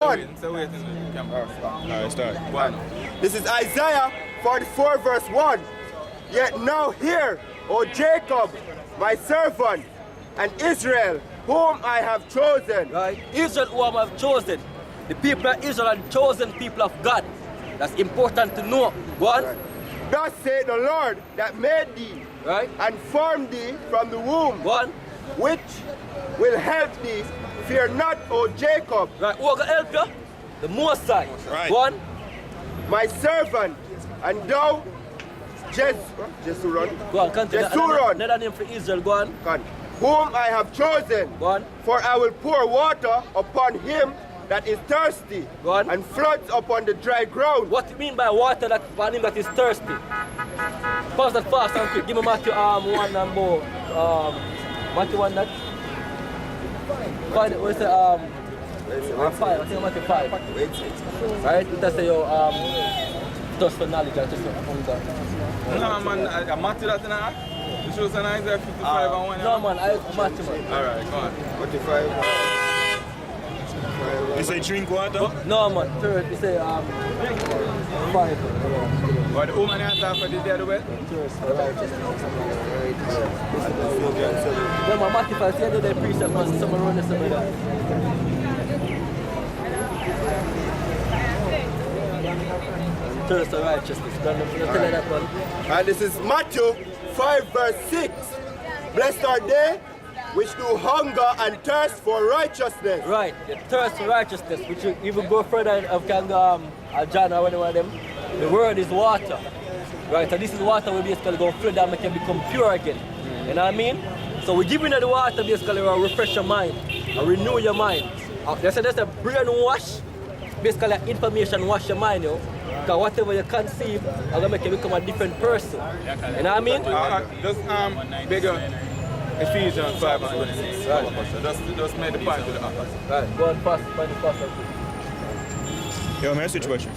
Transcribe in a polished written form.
So wait in the camera. Alright, start. One. This is Isaiah 44 verse 1. Yet now hear, O Jacob, my servant, and Israel, whom I have chosen. Right? Israel whom I have chosen. The people of Israel are chosen people of God. That's important to know. Go on. Right. Thus saith the Lord that made thee, Right? and formed thee from the womb, Go on. which will help thee. Fear not, O Jacob, Right? Who will help you? The Most High. Right. Go on. my servant, and thou, Jesuron, Go on. Continue. Jesuron, Another name for Israel. Go on. whom I have chosen. Go on. For I will pour water upon him that is thirsty, Go on. and floods upon the dry ground. What do you mean by water that for him that is thirsty? Pause that fast and quick. Give me Matthew 1 and more. Matthew 1 that. Find it. What's it? 5. I think Matthew 5. Right? It does say your thirst for knowledge and just for hunger. No, man, I'm not to that in a You should say Isaiah 55 and 1. No man, I Matthew man. Alright, go on. 45. You say drink water? No man, third, you say 5. But the woman answer for the dead well? No man, Matthew 5, see I do the precept man, someone run this over thirst for righteousness. Don't tell you that one. And this is Matthew 5 verse 6. Blessed are they which do hunger and thirst for righteousness. Right, the thirst for righteousness, which you even go further of can go John or one of them. The word is water. Right, so this is water we basically go flood and make it become pure again. You know what I mean? So we give you the water basically to refresh your mind and renew your mind. They say that's a brain wash, basically information wash your mind, yo. Because whatever you conceive, I'm gonna make you become a different person. You know what I mean? Just bigger Ephesians 5 and 26. Right. Just made the point to the opposite. Right, go on fast, find the fast. Yo, message question.